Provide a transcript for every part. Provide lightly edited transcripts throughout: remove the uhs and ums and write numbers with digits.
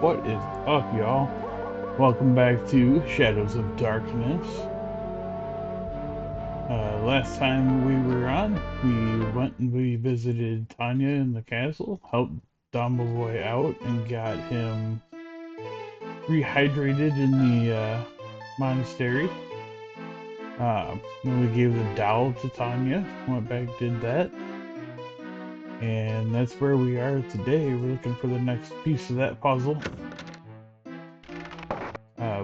What is up, y'all? Welcome back to Shadows of Darkness. Last time we were on, we went and we visited Tanya in the castle, helped Boy out, and got him rehydrated in the monastery. Then we gave the dowel to Tanya, went back, did that. And that's where we are today. We're looking for the next piece of that puzzle.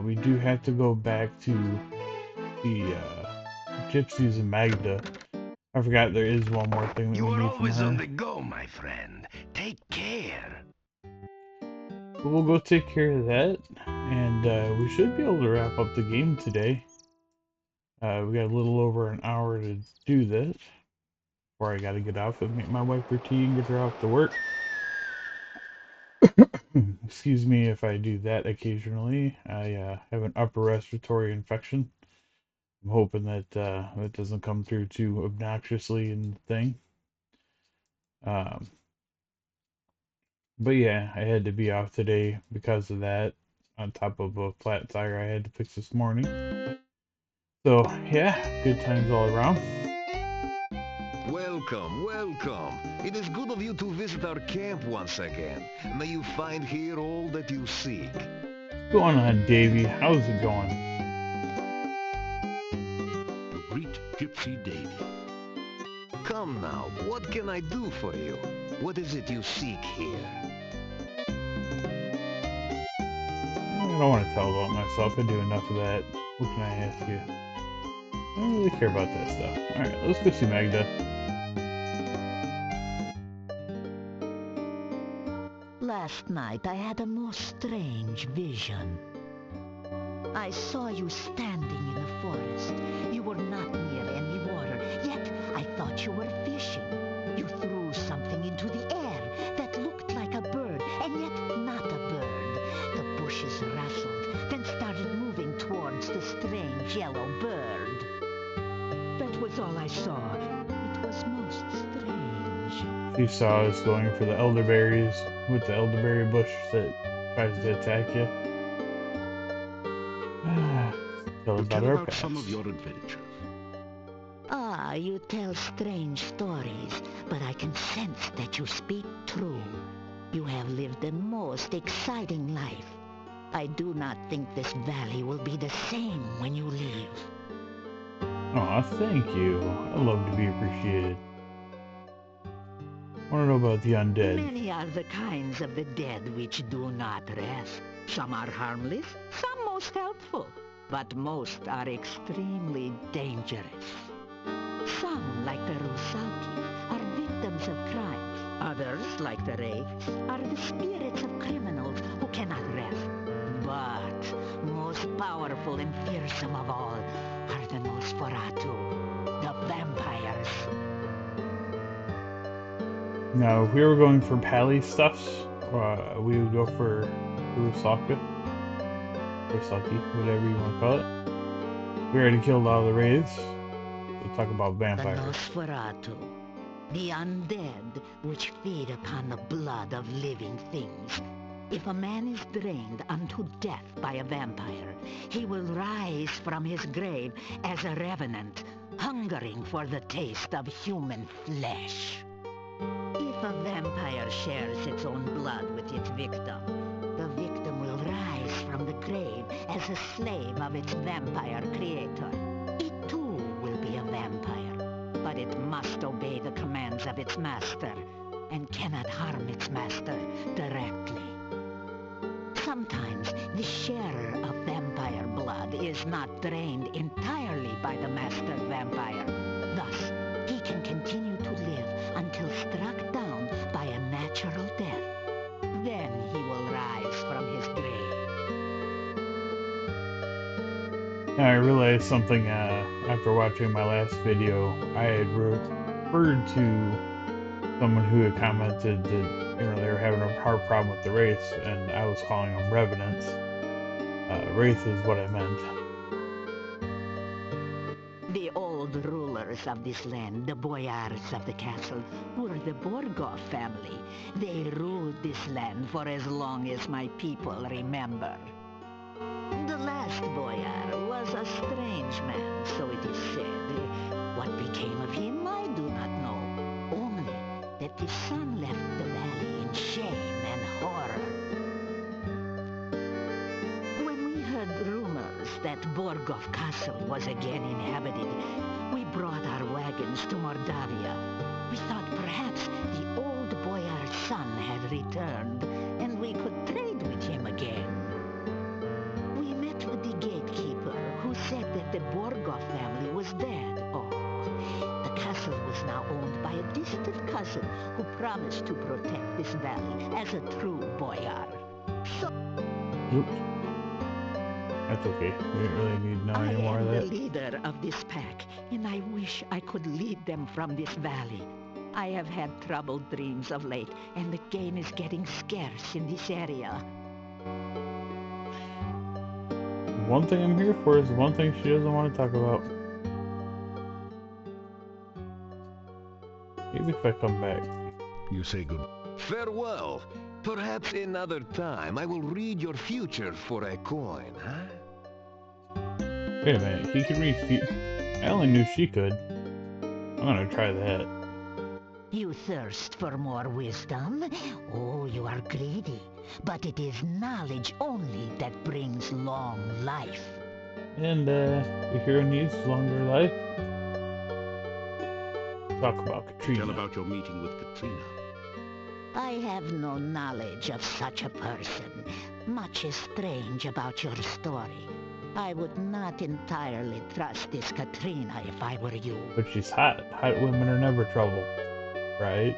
We do have to go back to the Gypsies and Magda. I forgot there is one more thing that we You're need from always on her. the go, my friend. Take care. But we'll go take care of that, and we should be able to wrap up the game today. We got a little over an hour to do this before I gotta get off and make my wife her tea and get her off to work. Excuse me if I do that occasionally. I have an upper respiratory infection. I'm hoping that it doesn't come through too obnoxiously in the thing. Um, but yeah, I had to be off today because of that, on top of a flat tire I had to fix this morning. So yeah, good times all around. Welcome, welcome. It is good of you to visit our camp once again. May you find here all that you seek. What's going on, Davey? How's it going? Greet Gypsy Davy. Come now, what can I do for you? What is it you seek here? I don't want to tell about myself. I do enough of that. What can I ask you? I don't really care about that stuff. Alright, let's go see Magda. Last night I had a most strange vision. I saw you standing in the forest. You were not near any water, yet I thought you were fishing. You threw something into the air that looked like a bird, and yet not a bird. The bushes rustled, then started moving towards the strange yellow bird. That was all I saw. It was most strange. She saw us going for the elderberries with the elderberry bush that tries to attack you. Tell us about our past. Some of your adventures. Ah, you tell strange stories, but I can sense that you speak true. You have lived a most exciting life. I do not think this valley will be the same when you leave. Aw, thank you. I love to be appreciated. I want to know about the undead. Many are the kinds of the dead which do not rest. Some are harmless, some most helpful, but most are extremely dangerous. Some, like the Rusaki, are victims of crimes. Others, like the Wraiths, are the spirits of criminals who cannot rest. But most powerful and fearsome of all are the Nosferatu, the vampires. Now, if we were going for pally stuffs, we would go for Urusaki, whatever you want to call it. We already killed all the wraiths. We'll talk about vampires. The Nosferatu, the undead which feed upon the blood of living things. If a man is drained unto death by a vampire, he will rise from his grave as a revenant, hungering for the taste of human flesh. If a vampire shares its own blood with its victim, the victim will rise from the grave as a slave of its vampire creator. It too will be a vampire, but it must obey the commands of its master and cannot harm its master directly. Sometimes the sharer of vampire blood is not drained entirely by the master vampire. Thus, he can continue to live until struck down by a natural death. Then he will rise from his grave. Now, I realized something after watching my last video. I had referred to someone who had commented that they were having a hard problem with the Wraiths, and I was calling them Revenants. Wraith is what I meant. The old rulers rulers of this land, the boyars of the castle, were the Borgov family. They ruled this land for as long as my people remember. The last boyar was a strange man, so it is said. What became of him, I do not know. Only that his son left the valley in shame and horror. When we heard rumors that Borgov Castle was again inhabited, we brought our wagons to Mordavia. We thought perhaps the old boyar's son had returned, and we could trade with him again. We met with the gatekeeper, who said that the Borgov family was dead. Oh, the castle was now owned by a distant cousin who promised to protect this valley as a true boyar. So Oops. That's okay. We didn't really need to know I any more am of the that. leader of this pack, and I wish I could lead them from this valley. I have had troubled dreams of late, and the game is getting scarce in this area. One thing I'm here for is the one thing she doesn't want to talk about. Maybe if I come back. You say good. Farewell. Perhaps another time I will read your future for a coin, huh? Wait a minute, he can read I only knew she could. I'm gonna try that. You thirst for more wisdom? Oh, you are greedy. But it is knowledge only that brings long life. And, the hero needs longer life. Talk about Katrina. Tell about your meeting with Katrina. I have no knowledge of such a person. Much is strange about your story. I would not entirely trust this Katrina if I were you. But she's hot. Hot women are never trouble. Right?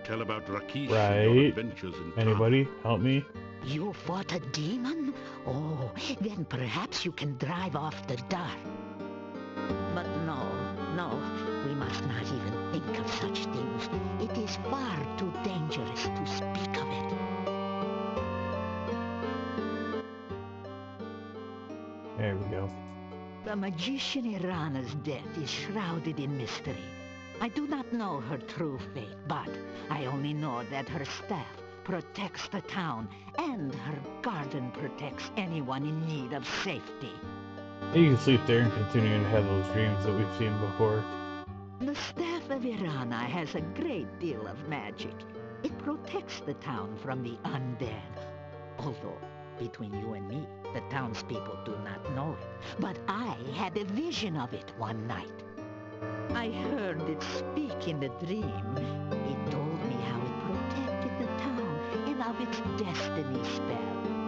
Tell about Rakesh and your Right? adventures in Anybody? Help me? You fought a demon? Oh, then perhaps you can drive off the dark. But no, we must not even think of such things. It is far too dangerous to speak of it. There we go. The magician Erana's death is shrouded in mystery. I do not know her true fate, but I only know that her staff protects the town, and her garden protects anyone in need of safety. You can sleep there and continue to have those dreams that we've seen before. The staff of Erana has a great deal of magic. It protects the town from the undead. Although, between you and me, the townspeople do not know it. But I had a vision of it one night. I heard it speak in the dream. It told me how it protected the town and of its destiny spell.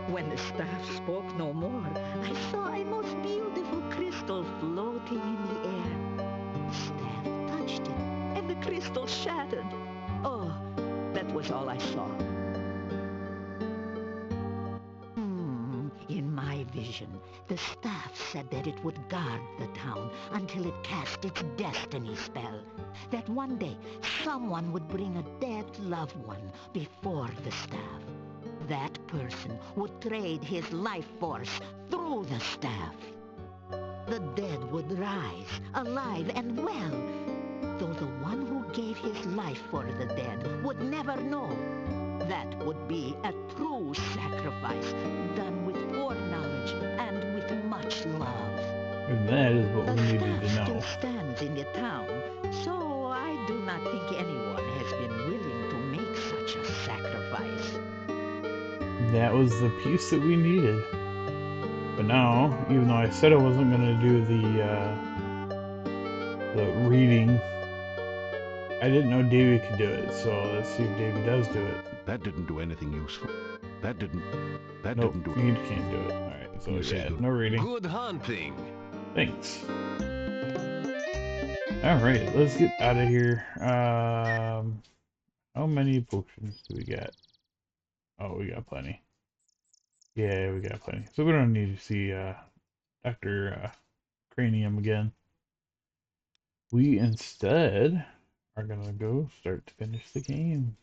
When the staff spoke no more, I saw a most beautiful crystal floating in the air. The staff touched it, and the crystal shattered. Oh, that was all I saw. In my vision, the staff said that it would guard the town until it cast its destiny spell. That one day, someone would bring a dead loved one before the staff. That person would trade his life force through the staff. The dead would rise, alive and well, though the one who gave his life for the dead would never know. That would be a true sacrifice, done with foreknowledge and with much love. And that is what The we needed to staff know. still stands in the town, so I do not think anyone has been willing to make such a sacrifice. That was the piece that we needed. But now, even though I said I wasn't going to do the reading, I didn't know Davey could do it, so let's see if Davey does do it. That didn't do anything useful. That Nope, didn't do you can't do it. Alright, so You say yeah, good. no reading. Good hunting. Thanks. Alright, let's get out of here. How many potions do we got? Oh, we got plenty. Yeah, we got plenty. So we don't need to see Dr. Cranium again. We instead are gonna go start to finish the game.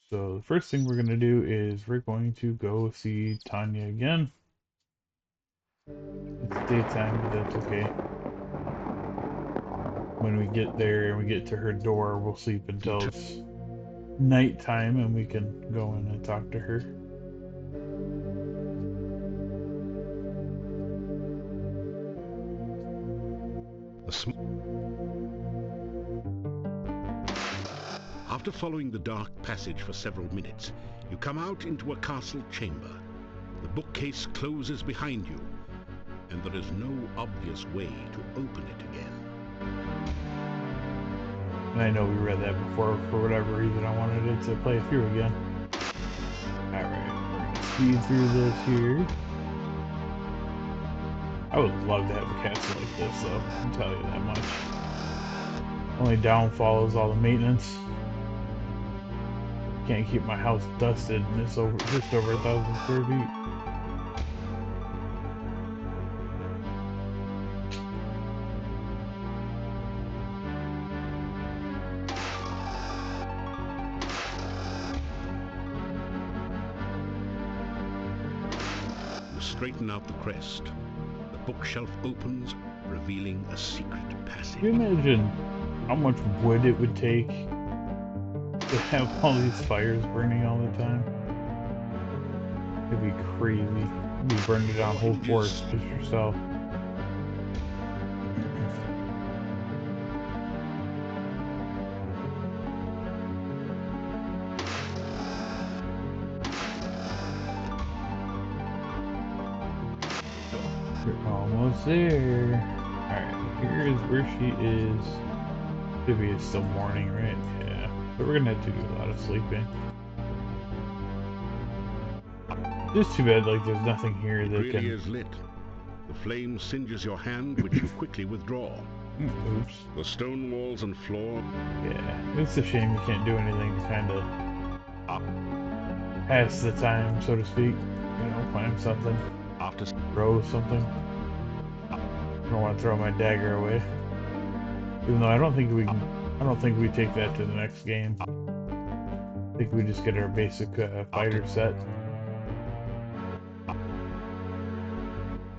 So the first thing we're gonna do is we're going to go see Tanya again. It's daytime, but that's okay. When we get there and we get to her door, we'll sleep until it's nighttime and we can go in and talk to her. After following the dark passage for several minutes, you come out into a castle chamber. The bookcase closes behind you, and there is no obvious way to open it again. And I know we read that before. For whatever reason, I wanted it to play through again. Alright, we're gonna speed through this here. I would love to have a castle like this, though. I can tell you that much. Only downfall is all the maintenance. Can't keep my house dusted, and it's just over 1,000 square feet. You straighten out the crest. The bookshelf opens, revealing a secret passage. Can you imagine how much wood it would take to have all these fires burning all the time? It'd be crazy. You'd be burning down whole forests just yourself. We're almost there. Alright, here is where she is. Maybe it's still morning, right? Yeah. But we're gonna have to do a lot of sleeping. It's too bad, like, there's nothing here It that really can... is lit. The flame singes your hand, which you quickly withdraw. Oops. The stone walls and floor... Yeah, it's a shame you can't do anything to kind of pass the time, so to speak. You know, climb something, throw something. I don't want to throw my dagger away. Even though I don't think we take that to the next game. I think we just get our basic fighter set.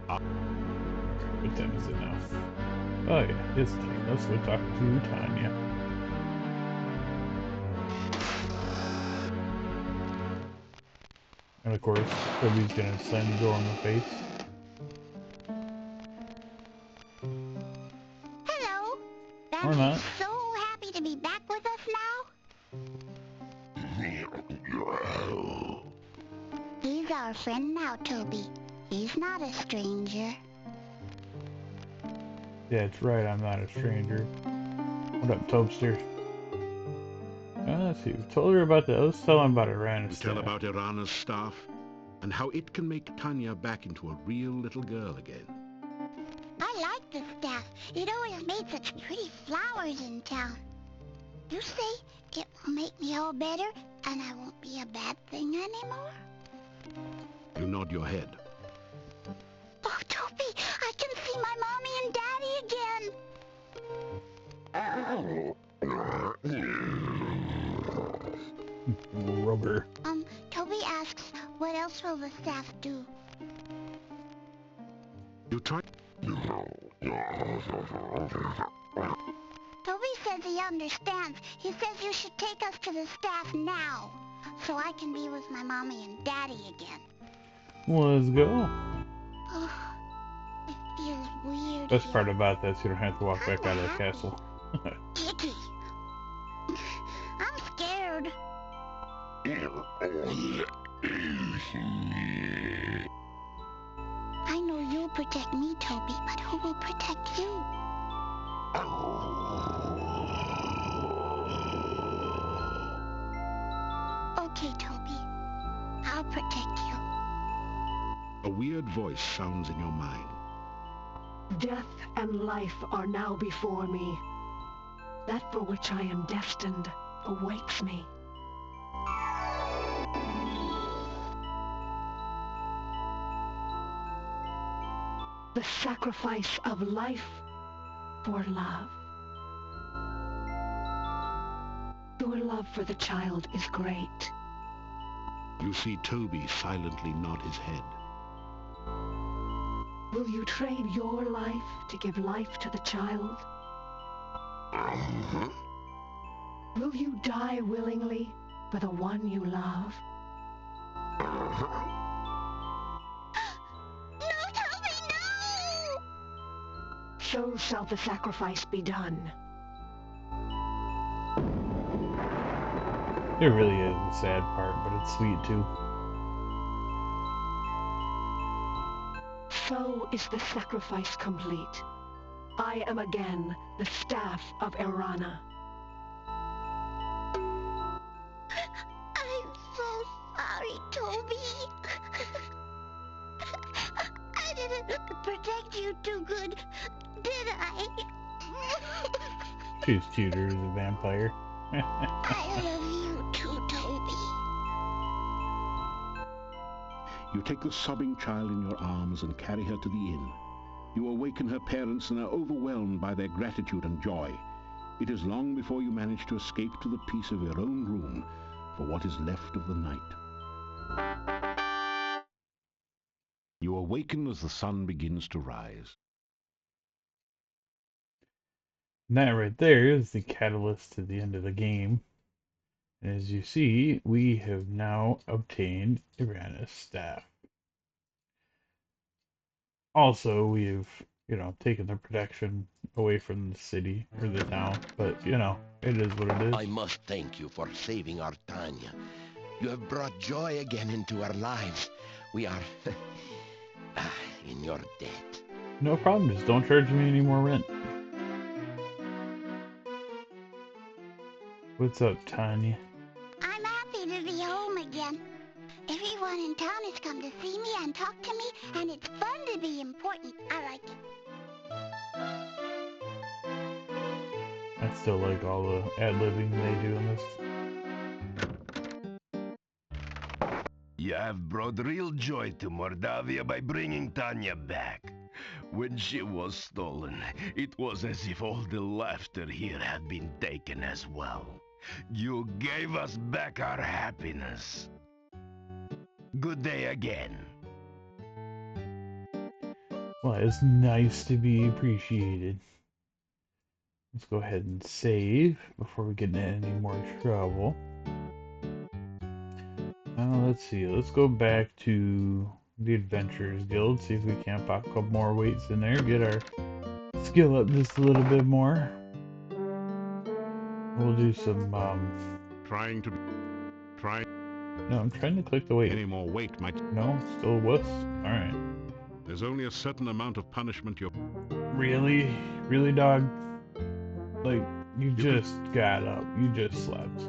What time is it now? Oh yeah, it's time. Let's go talk to Tanya. And of course, Toby's gonna slam the door in my face. Hello. Or I'm not. so happy to be back with us now. He's our friend now, Toby. He's not a stranger. Yeah, it's right, I'm not a stranger. What up, Tobster? Let's see, we told her about the... Let's tell him about Erana's Tell staff. about Erana's staff, and how it can make Tanya back into a real little girl again. I like the staff. It always made such pretty flowers in town. You say it will make me all better and I won't be a bad thing anymore? You nod your head. Oh, Toby, I can see my mommy and daddy again. Rubber. Toby asks, what else will the staff do? You try... Toby says he understands. He says you should take us to the staff now, so I can be with my mommy and daddy again. Let's go. Oh, it feels weird. Best here. part about this, you don't have to walk back out of the Happy. castle. Icky. I'm scared. I know you'll protect me, Toby, but who will protect you? Okay, Toby. I'll protect you. A weird voice sounds in your mind. Death and life are now before me. That for which I am destined awaits me. The sacrifice of life for love. Your love for the child is great. You see Toby silently nod his head. Will you trade your life to give life to the child? Will you die willingly for the one you love? No, Toby, no! So shall the sacrifice be done. It really is the sad part, but it's sweet too. So is the sacrifice complete. I am again the staff of Erana. I'm so sorry, Toby. I didn't protect you too good, did I? She's cuter as a vampire. I love you too, Toby. You take the sobbing child in your arms and carry her to the inn. You awaken her parents and are overwhelmed by their gratitude and joy. It is long before you manage to escape to the peace of your own room for what is left of the night. You awaken as the sun begins to rise. And that right there is the catalyst to the end of the game. And as you see, we have now obtained Erana's staff. Also, we've, taken the protection away from the city or the town, but, it is what it is. I must thank you for saving our Tanya. You have brought joy again into our lives. We are in your debt. No problem, just don't charge me any more rent. What's up, Tanya? I'm happy to be home again. Everyone in town has come to see me and talk to me, and it's fun to be important. I like it. I still like all the ad-libbing they do in this. You have brought real joy to Mordavia by bringing Tanya back. When she was stolen, it was as if all the laughter here had been taken as well. You gave us back our happiness. Good day again. Well, it's nice to be appreciated. Let's go ahead and save before we get into any more trouble. Let's see. Let's go back to the Adventurers Guild, see if we can't pop a couple more weights in there, get our skill up just a little bit more. We'll do some, No, I'm trying to click the weight. Any more weight might... No, still wuss? Alright. There's only a certain amount of punishment you're... Really? Really, dog? Like, you just got up. You just slept.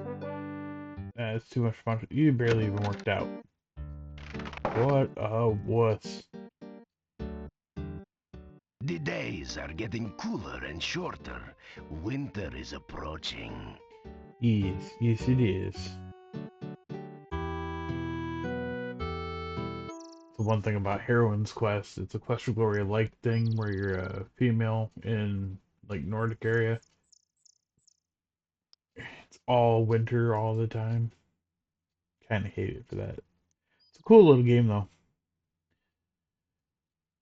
That's too much fun. You barely even worked out. What a wuss. The days are getting cooler and shorter. Winter is approaching. Yes, yes it is. The one thing about Heroine's Quest, it's a Quest for Glory-like thing where you're a female in, like, Nordic area. It's all winter all the time. Kinda hate it for that. It's a cool little game, though.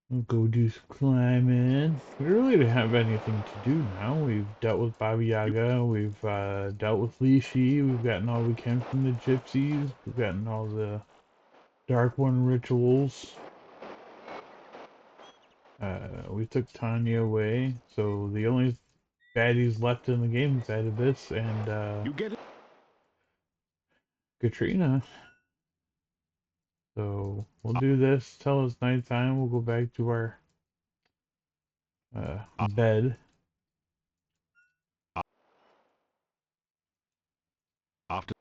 We'll go do some climbing. We really don't have anything to do now. We've dealt with Baba Yaga. We've dealt with Lishi. We've gotten all we can from the gypsies. We've gotten all the Dark One rituals. We took Tanya away. So the only baddies left in the game is Ad Avis and You get it? Katrina. So we'll do this till it's nighttime. We'll go back to our bed. After...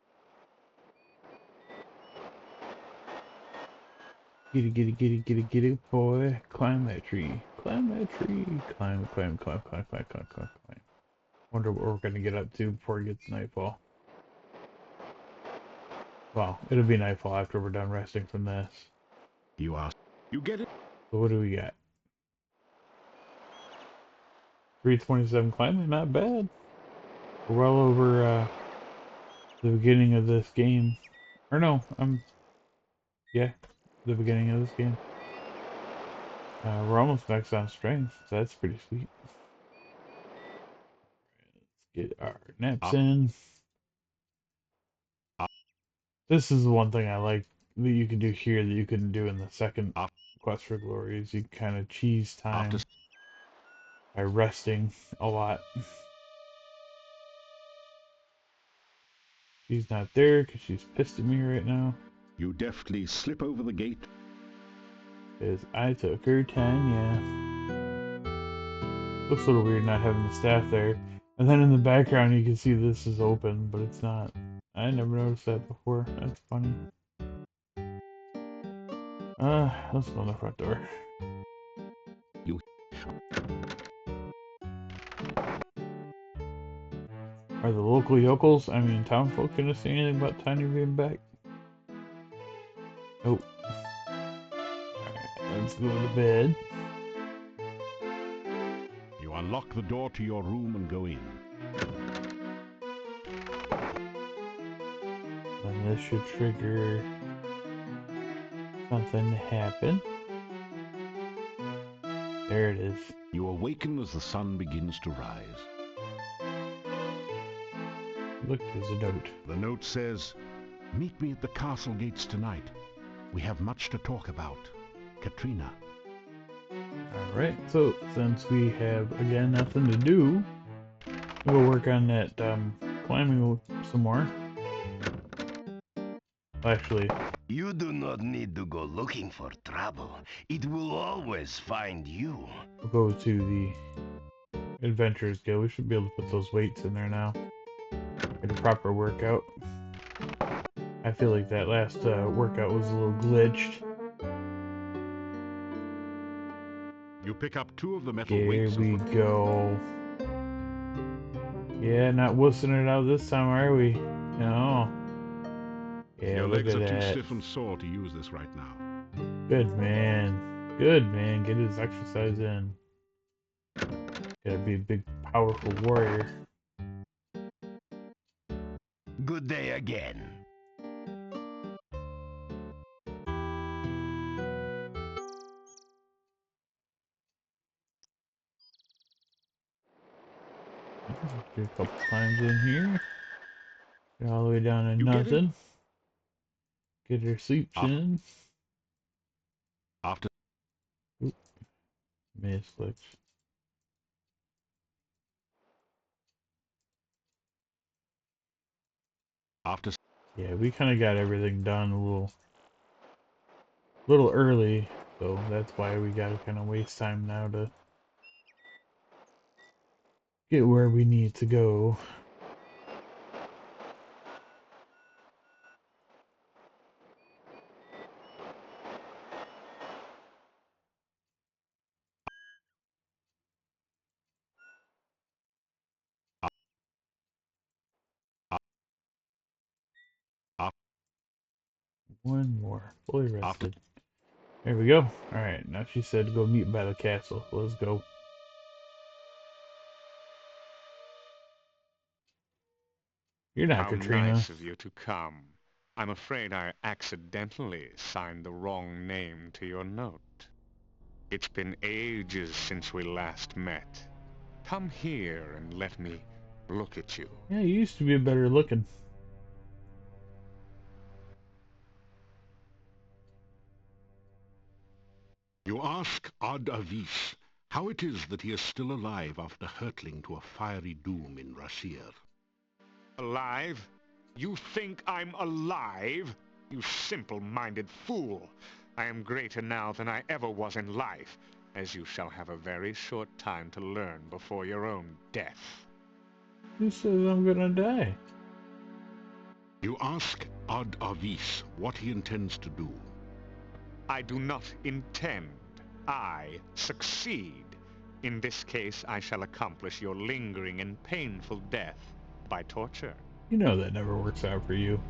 Get it, boy. Climb that tree. Climb that tree. Climb. Wonder what we're gonna get up to before it gets nightfall. Well, it'll be nightfall after we're done resting from this. You ask. You get it? So what do we got? 327 climbing, not bad. We're well over the beginning of this game. Or no, yeah, the beginning of this game. We're almost maxed on strength, so that's pretty sweet. Let's get our naps Up, in. up, This is the one thing I like that you can do here that you couldn't do in the second up. Quest for Glory is you kind of cheese After time by resting a lot. She's not there because she's pissed at me right now. you deftly slip over the gate. Because I took her Tanya. Looks a little weird not having the staff there. And then in the background you can see this is open, but it's not. I never noticed that before. That's funny. Let's go in the front door. You Are the local yokels, I mean town folk, gonna say anything about Tanya being back? Nope. Alright, let's go to bed. You unlock the door to your room and go in. And this should trigger something to happen. There it is. You awaken as the sun begins to rise. Look, there's a note. The note says, "Meet me at the castle gates tonight. We have much to talk about. Katrina." Alright, so since we have, again, nothing to do, we'll work on that climbing some more. Actually, You do not need to go looking for trouble. It will always find you. we'll go to the Adventurers Guild. We should be able to put those weights in there now. Get a proper workout. I feel like that last workout was a little glitched. You pick up 2 of the metal Here weights. we go. Yeah, not wussing it out this time, are we? No. Yeah, Your look legs at are too that. stiff and sore to use this right now. Good man. Good man. Get his exercise in. Gotta be a big, powerful warrior. Good day again. Do a couple times in here. Get all the way down to You get in nothing. Get her sleep chin. after Oop, misclicks. after Yeah, we kind of got everything done a little early, so that's why we gotta kind of waste time now to get where we need to go. af- One more. Fully after rested. There we go. Alright, now she said go meet by the castle. Let's go. You're not How Katrina. nice of you to come. I'm afraid I accidentally signed the wrong name to your note. It's been ages since we last met. Come here and let me look at you. Yeah, you used to be better looking. you ask Ad Avis how it is that he is still alive after hurtling to a fiery doom in Rasir. Alive? You think I'm alive? You simple-minded fool. I am greater now than I ever was in life, as you shall have a very short time to learn before your own death. Who says I'm gonna die? You ask Ad Avis what he intends to do. I do not intend. I succeed. In this case, I shall accomplish your lingering and painful death by torture. You know that never works out for you.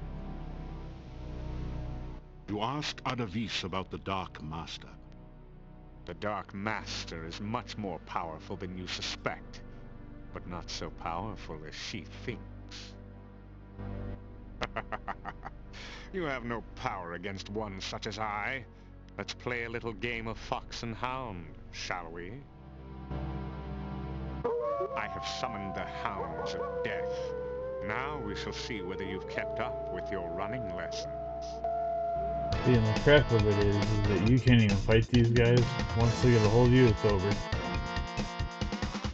You ask Ad Avis about the Dark Master. The Dark Master is much more powerful than you suspect, but not so powerful as she thinks. You have no power against one such as I. Let's play a little game of fox and hound, shall we? I have summoned the hounds of death. Now we shall see whether you've kept up with your running lessons. See, and the crap of it is that you can't even fight these guys. Once they get a hold of you, it's over.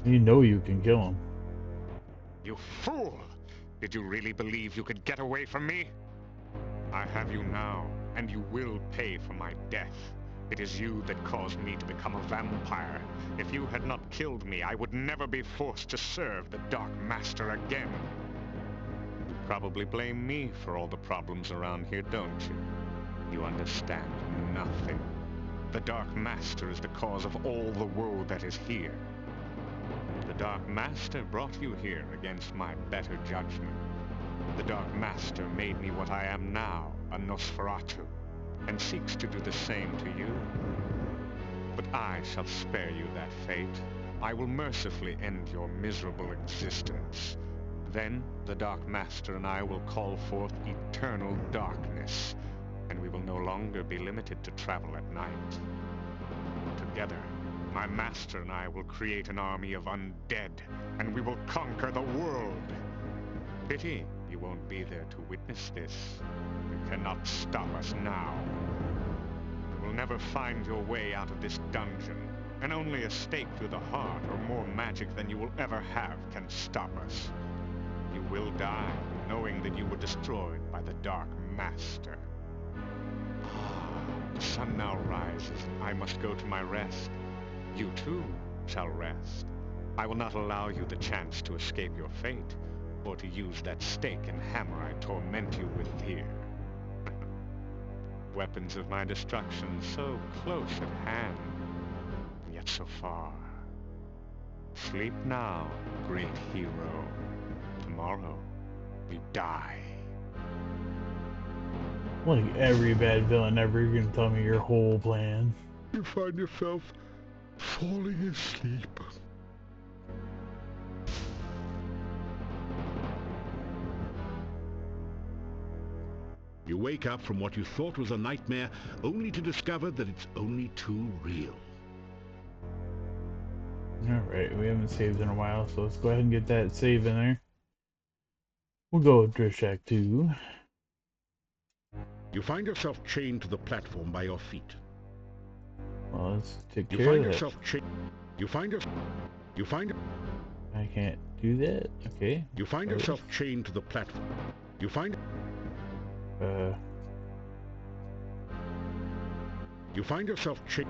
You know you can kill them. You fool! Did you really believe you could get away from me? I have you now, and you will pay for my death. It is you that caused me to become a vampire. If you had not killed me, I would never be forced to serve the Dark Master again. You probably blame me for all the problems around here, don't you? You understand nothing. The Dark Master is the cause of all the woe that is here. The Dark Master brought you here against my better judgment. The Dark Master made me what I am now, a Nosferatu, and seeks to do the same to you. But I shall spare you that fate. I will mercifully end your miserable existence. Then the Dark Master and I will call forth eternal darkness, and we will no longer be limited to travel at night. Together, my master and I will create an army of undead, and we will conquer the world. Pity you won't be there to witness this. You cannot stop us now. You will never find your way out of this dungeon, and only a stake through the heart or more magic than you will ever have can stop us. You will die, knowing that you were destroyed by the Dark Master. The sun now rises, and I must go to my rest. You too shall rest. I will not allow you the chance to escape your fate, or to use that stake and hammer I torment you with here. Weapons of my destruction so close at hand, and yet so far. Sleep now, great hero. Tomorrow, you die. Like every bad villain ever, you're gonna tell me your whole plan. You find yourself falling asleep. You wake up from what you thought was a nightmare, only to discover that it's only too real. Alright, we haven't saved in a while, so let's go ahead and get that save in there. We'll go with Drishak 2. You find yourself chained to the platform by your feet. Well, let's take You care find of that. yourself chained. You find I can't do that? Okay. You find yourself chained to the platform. You find yourself chained.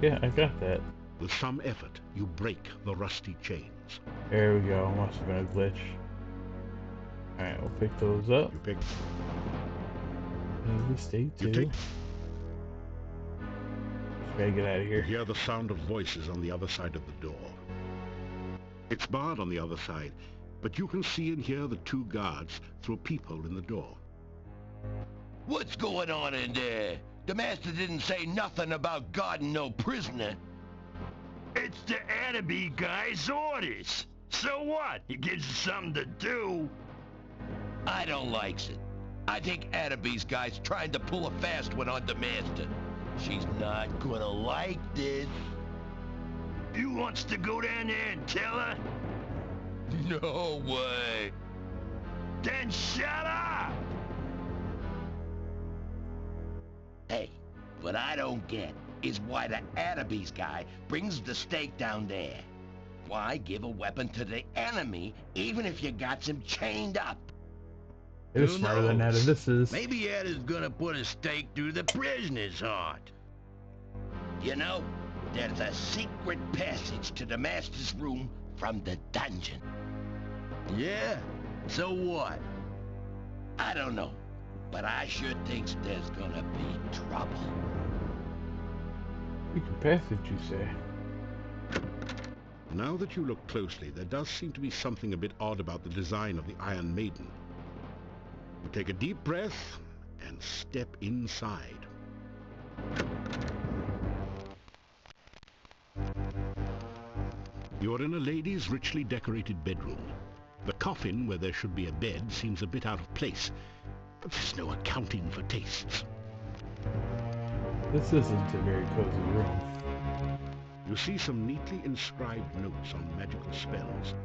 Yeah, I got that. With some effort, you break the rusty chains. There we go. Must have been a glitch. Alright, we'll pick those up. You pick. Need the stake too. You take. Just gotta get out of You here. hear the sound of voices on the other side of the door. It's barred on the other side, but you can see and hear the two guards through a peephole in the door. What's going on in there? The master didn't say nothing about guarding no prisoner. It's the Ad Avis guy's orders. So what? He gives you something to do. I don't like it. I think Ad Avis guy's trying to pull a fast one on the master. She's not gonna like this. You wants to go down there and tell her? No way. Then shut up! Hey, what I don't get is why the Ad Avis guy brings the stake down there. Why give a weapon to the enemy even if you got him chained up? They're Who smarter than knows? Ad Avis is. Maybe Ed is gonna put a stake through the prisoner's heart. You know, there's a secret passage to the master's room from the dungeon. Yeah? So what? I don't know, but I sure thinks there's gonna be trouble. We can pass it, you say? Now that you look closely, there does seem to be something a bit odd about the design of the Iron Maiden. You take a deep breath and step inside. You are in a lady's richly decorated bedroom. The coffin, where there should be a bed, seems a bit out of place, but there's no accounting for tastes. This isn't a very cozy room. You see some neatly inscribed notes on magical spells,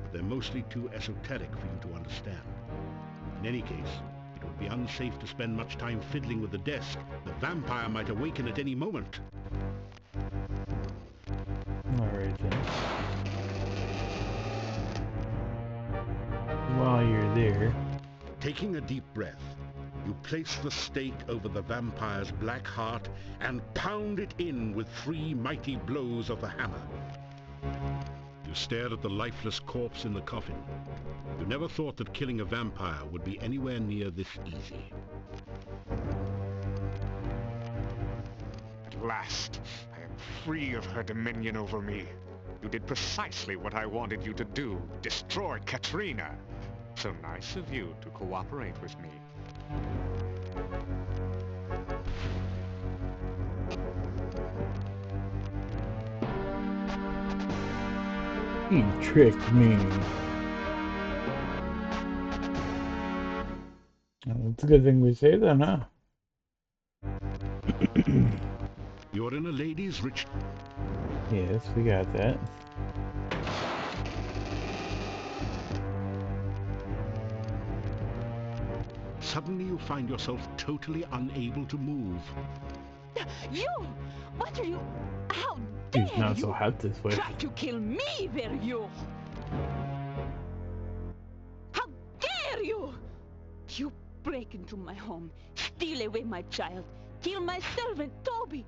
but they're mostly too esoteric for you to understand. In any case, it would be unsafe to spend much time fiddling with the desk. The vampire might awaken at any moment. Alright then. While you're there... Taking a deep breath, you place the stake over the vampire's black heart and pound it in with 3 mighty blows of the hammer. You stare at the lifeless corpse in the coffin. You never thought that killing a vampire would be anywhere near this easy. At last, I am free of her dominion over me. You did precisely what I wanted you to do. Destroy Katrina. So nice of you to cooperate with me. You tricked me. It's a good thing we say that, huh? You're in a lady's rich... Yes, we got that. Suddenly you find yourself totally unable to move. You! What are you... How He's dare not you so hot this way. try to kill me, were you? How dare you! You break into my home, steal away my child, kill my servant, Toby,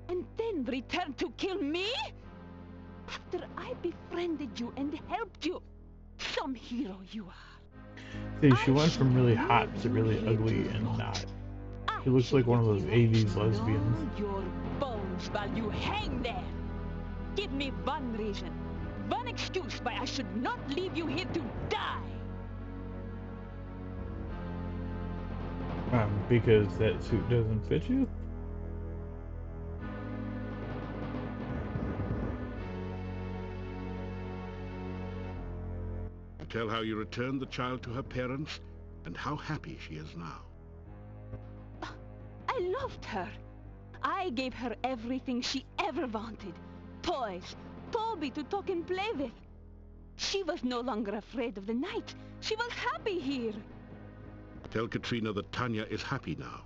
and then return to kill me? After I befriended you and helped you. Some hero you are. See, she went from really hot to really ugly and not. She looks like one of those 80s lesbians. All your bones while you hang there. Give me one reason, one excuse why I should not leave you here to die. Because that suit doesn't fit you? You tell how you returned the child to her parents and how happy she is now. I loved her. I gave her everything she ever wanted. Toys, Toby to talk and play with. She was no longer afraid of the night. She was happy here. Tell Katrina that Tanya is happy now.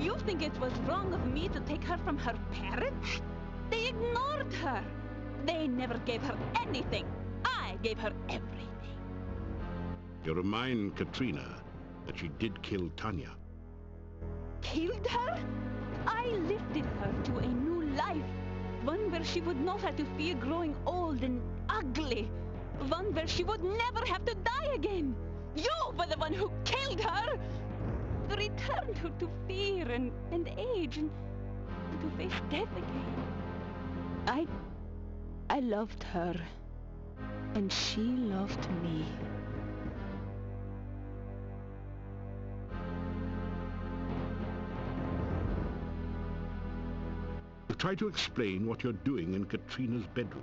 You think it was wrong of me to take her from her parents? They ignored her. They never gave her anything. I gave her everything. You remind Katrina that she did kill Tanya. Killed her? I lifted her to a new life. One where she would not have to fear growing old and ugly. One where she would never have to die again. You were the one who killed her! Returned her to fear and age and to face death again. I loved her. And she loved me. You try to explain what you're doing in Katrina's bedroom.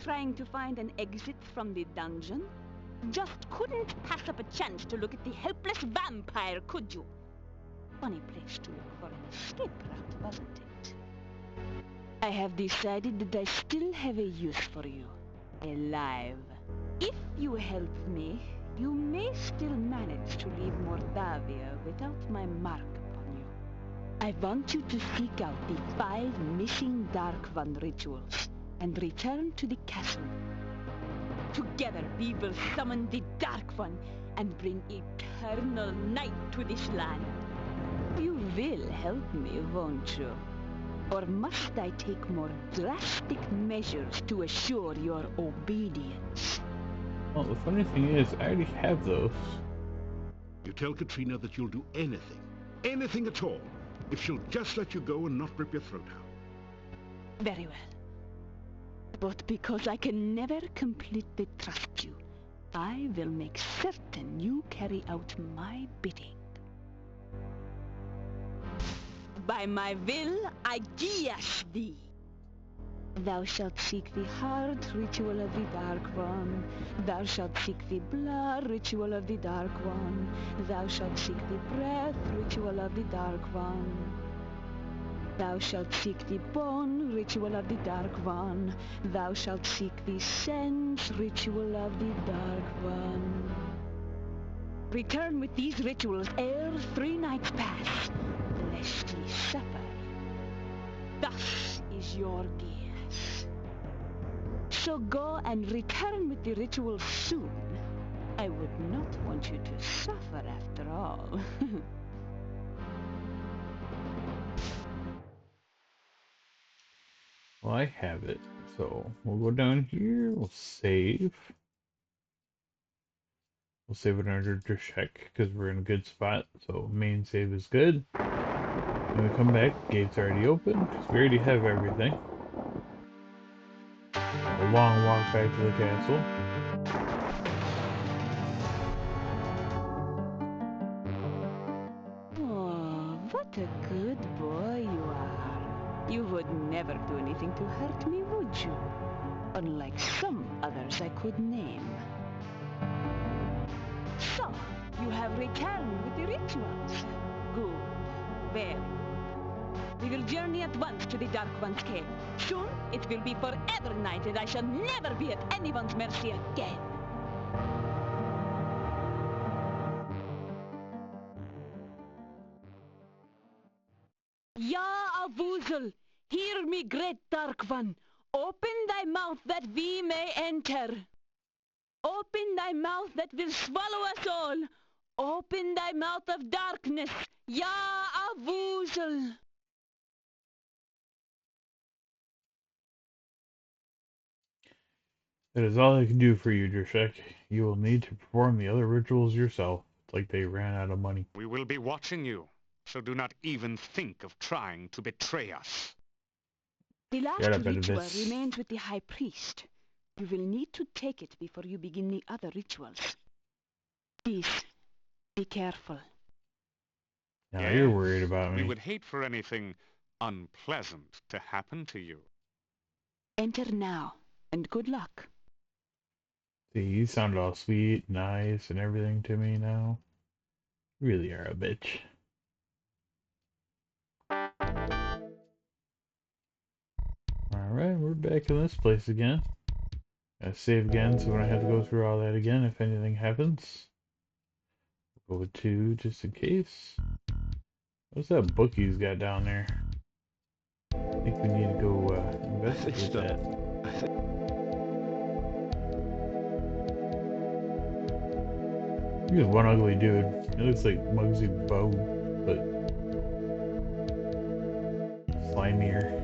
Trying to find an exit from the dungeon? Just couldn't pass up a chance to look at the helpless vampire, could you? Funny place to look for an escape route, wasn't it? I have decided that I still have a use for you. Alive. If you help me, you may still manage to leave Mordavia without my mark upon you. I want you to seek out the 5 missing Dark One rituals and return to the castle. Together we will summon the Dark One and bring eternal night to this land. You will help me, won't you? Or must I take more drastic measures to assure your obedience? Well, the funny thing is, I already have those. You tell Katrina that you'll do anything at all, if she'll just let you go and not rip your throat out. Very well. But because I can never completely trust you, I will make certain you carry out my bidding. By my will, I guillotine thee. Thou shalt seek the heart, ritual of the Dark One. Thou shalt seek the blood, ritual of the Dark One. Thou shalt seek the breath, ritual of the Dark One. Thou shalt seek the bone, ritual of the Dark One. Thou shalt seek the sense, ritual of the Dark One. Return with these rituals ere 3 nights pass, lest ye suffer. Thus is your guess. So go and return with the rituals soon. I would not want you to suffer after all. Well, I have it. So we'll go down here. We'll save. We'll save it under check because we're in a good spot. So main save is good. When we come back, gate's already open because we already have everything. A long walk back to the castle. Oh, what a good boy you are. You would never do anything to hurt me, would you? Unlike some others I could name. So, you have returned with the rituals. Good. Very good. We will journey at once to the Dark One's cave. Soon, it will be forever night, and I shall never be at anyone's mercy again. Ya Avuzel, hear me, great Dark One. Open thy mouth that we may enter. Open thy mouth that will swallow us all. Open thy mouth of darkness, Ya Avuzel. That is all I can do for you, Drishek. You will need to perform the other rituals yourself. It's like they ran out of money. We will be watching you, so do not even think of trying to betray us. The last Shut up, Ad ritual Avis. remains with the High Priest. You will need to take it before you begin the other rituals. Please, be careful. Now you're worried about We me. would hate for anything unpleasant to happen to you. Enter now, and good luck. See, you sound all sweet, nice, and everything to me now. You really are a bitch. Alright, we're back in this place again. Gotta save again so we don't have to go through all that again if anything happens. Go with 2 just in case. What's that book he's got down there? I think we need to go investigate that. He's one ugly dude. He looks like Muggsy Bow, but slimier.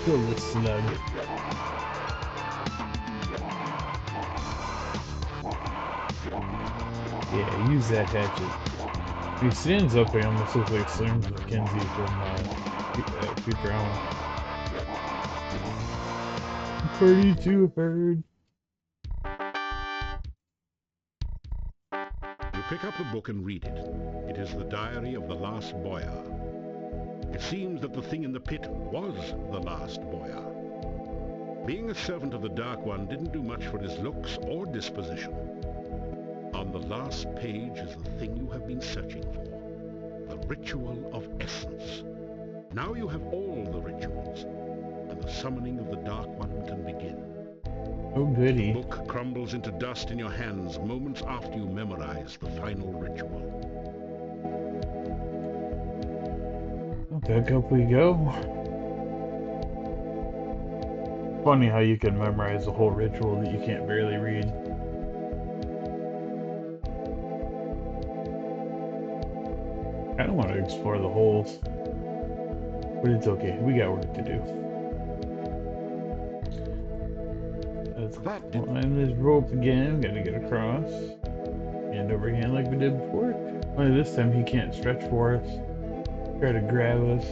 Kill this slug. Yeah, use that hatchet. If he stands up, he almost looks like Slim Mackenzie from Futurama. Party to a bird. You pick up the book and read it. It is the diary of the last boyar. It seems that the thing in the pit was the last boyar. Being a servant of the Dark One didn't do much for his looks or disposition. On the last page is the thing you have been searching for, the ritual of essence. Now you have all the rituals, and the summoning of the Dark One can begin. Oh goody. The book crumbles into dust in your hands moments after you memorize the final ritual. Back up we go. Funny how you can memorize a whole ritual that you can't barely read. I don't want to explore the holes, but it's okay. We got work to do. Let's climb this rope again. Gotta get across. Hand over hand like we did before. Only this time he can't stretch for us. Try to grab us.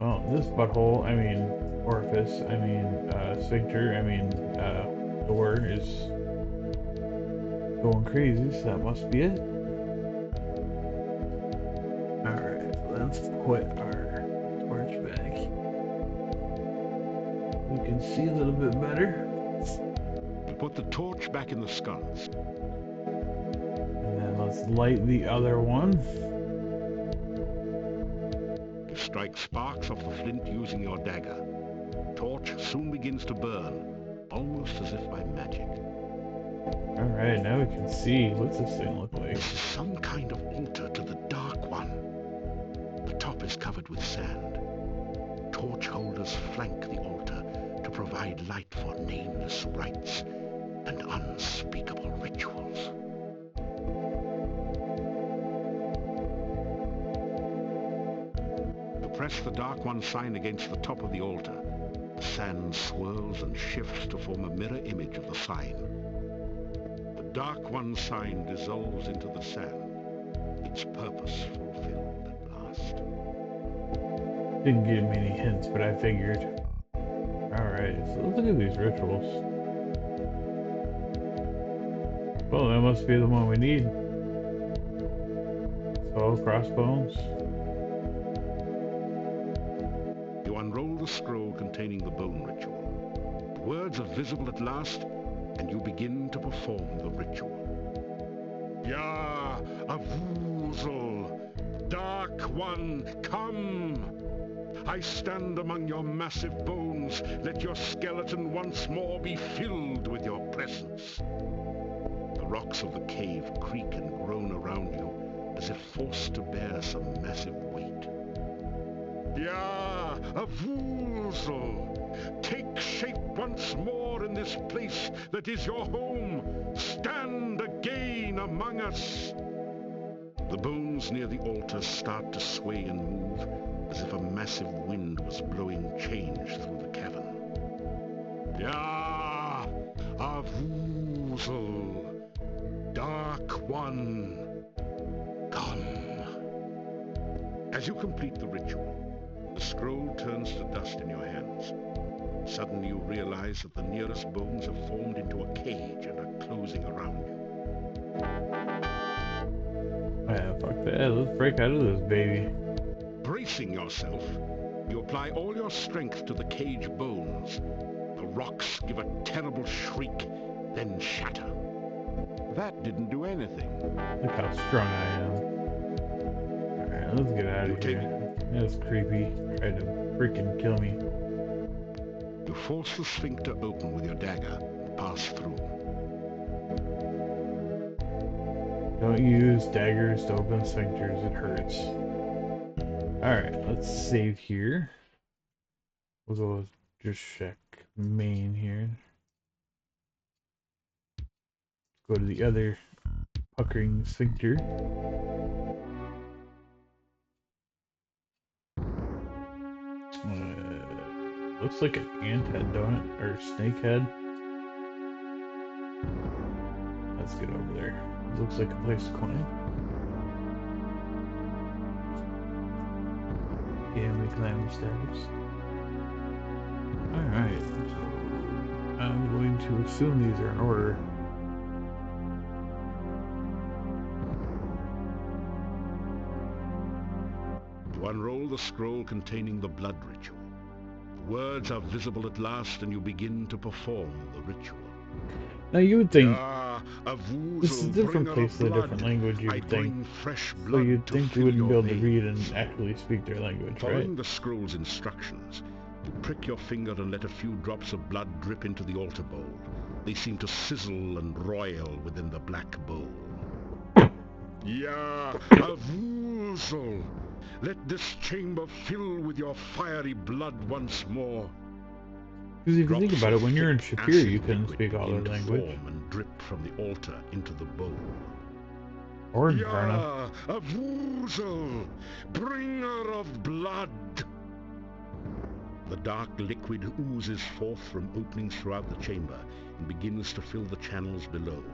Well, this butthole, I mean orifice, I mean sphincter, I mean door is going crazy, so that must be it. Alright, let's put our torch back. We can see a little bit better. You put the torch back in the sconce. And then let's light the other one. You strike sparks off the flint using your dagger. Torch soon begins to burn, almost as if by magic. Alright, now we can see. What's this thing look like? This is some kind of altar to the Dark One. The top is covered with sand. Torch holders flank the altar to provide light for nameless rites and unspeakable rituals. You press the Dark One sign against the top of the altar. The sand swirls and shifts to form a mirror image of the sign. The Dark One sign dissolves into the sand, its purpose fulfilled at last. Didn't give me any hints, but I figured. Alright, so let's look at these rituals. Well, that must be the one we need. So, crossbones. You unroll the scroll containing the bone ritual. The words are visible at last, and you begin to perform the ritual. Ya Avuzal, Dark One, come! I stand among your massive bones. Let your skeleton once more be filled with your presence. The rocks of the cave creak and groan around you, as if forced to bear some massive weight. Ya Avuzal, take shape once more in this place that is your home. Stand again among us. The bones near the altar start to sway and move, as if a massive wind was blowing change through the cavern. Ya Avuzal, Dark One, come. As you complete the ritual, the scroll turns to dust in your hands. Suddenly you realize that the nearest bones have formed into a cage and are closing around you. Yeah, fuck that. Let's break out of this baby. Bracing yourself, you apply all your strength to the cage bones. The rocks give a terrible shriek, then shatter. That didn't do anything. Look how strong I am. Alright, let's get out of here. That's creepy. Tried to freaking kill me. You force the sphincter open with your dagger and pass through. Don't use daggers to open sphincters, it hurts. Alright, let's save here. We'll go just check main here. Let's go to the other puckering sphincter. Looks like an ant head, don't it? Or snake head. Let's get over there. Looks like a place to climb. Yeah, we climb the steps. Alright, so I'm going to assume these are in order. You unroll the scroll containing the blood ritual. The words are visible at last, and you begin to perform the ritual. Now you would think Avuzal, this is a different bringer place of in a blood, different language, you I would think. bring fresh So blood you'd to think you fill wouldn't be your able to read veins. and actually speak their language, Following right? the scroll's instructions, you prick your finger and let a few drops of blood drip into the altar bowl. They seem to sizzle and roil within the black bowl. Ya Avuzal, let this chamber fill with your fiery blood once more. Because if you think Drops about of it, when you're in thick Shapir, acid you can liquid speak all their begin to language. form and drip from the altar into the bowl. Or in Erana. Ya Avuzal, bringer of blood. The dark liquid oozes forth from openings throughout the chamber and begins to fill the channels below.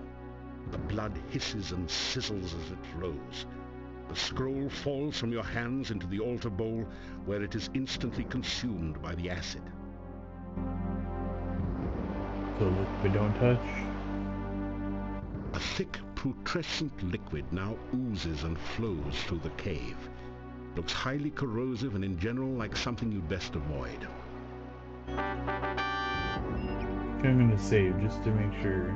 The blood hisses and sizzles as it flows. The scroll falls from your hands into the altar bowl, where it is instantly consumed by the acid. So we don't touch. A thick, putrescent liquid now oozes and flows through the cave. Looks highly corrosive and in general like something you'd best avoid. I'm gonna save just to make sure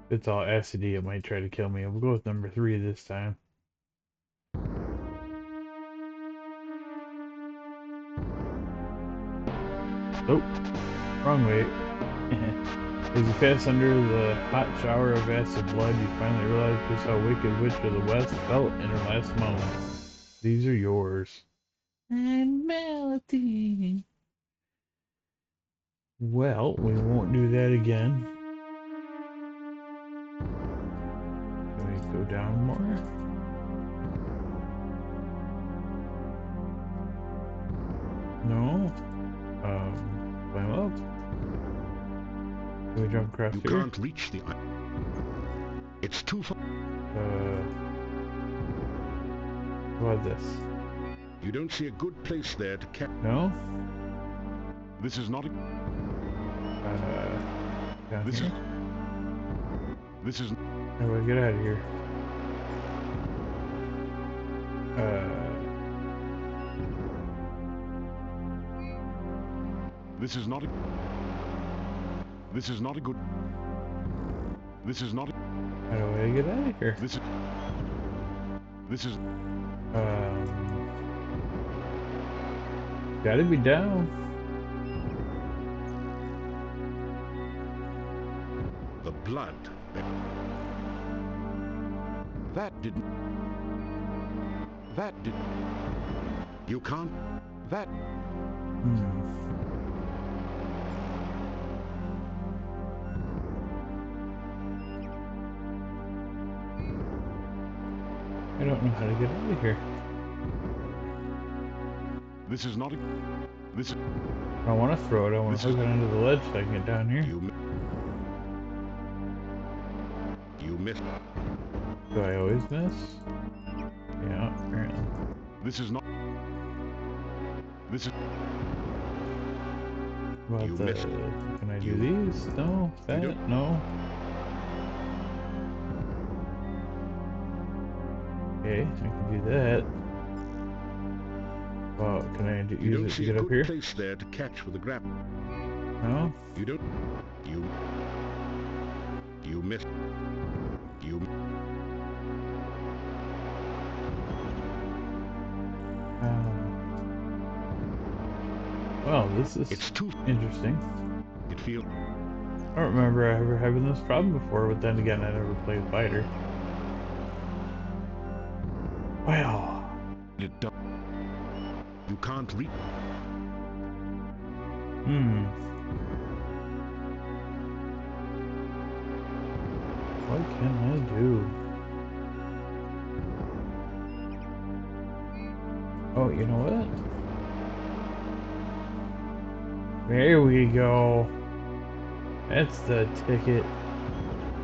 it's all acidy. It might try to kill me. We'll go with number 3 this time. Oh, wrong way. As you pass under the hot shower of acid blood, you finally realize just how Wicked Witch of the West felt in her last moments. These are yours. And melting. Well, we won't do that again. Can we go down more? No. Climb up. Can we jump across You here? can't reach the... It's too far. What about this? You don't see a good place there to catch... No? This is not a... Down this here? This is... How do I get out of here? This is not a... This is not a good... This is not a... How do I get out of here? This is... This is... Gotta be down. The blood. That didn't... That didn't... You can't... That... I don't know how to get out of here. This is not a... This is... I don't want to throw it. I want to hook it onto the ledge so I can get down here. You missed. Do I always miss? Yeah, apparently. This is not... This is... What You the... missed. Can I do these? No? That? No? Okay, I can do that. Well, can I use it to get up here? You don't see a good place there to catch with a grab. No? You don't... You missed. You... Well, this is It's too interesting. It feels... I don't remember ever having this problem before, but then again, I never played fighter. Well... It does. You can't read. What can I do? Oh, you know what? There we go. That's the ticket.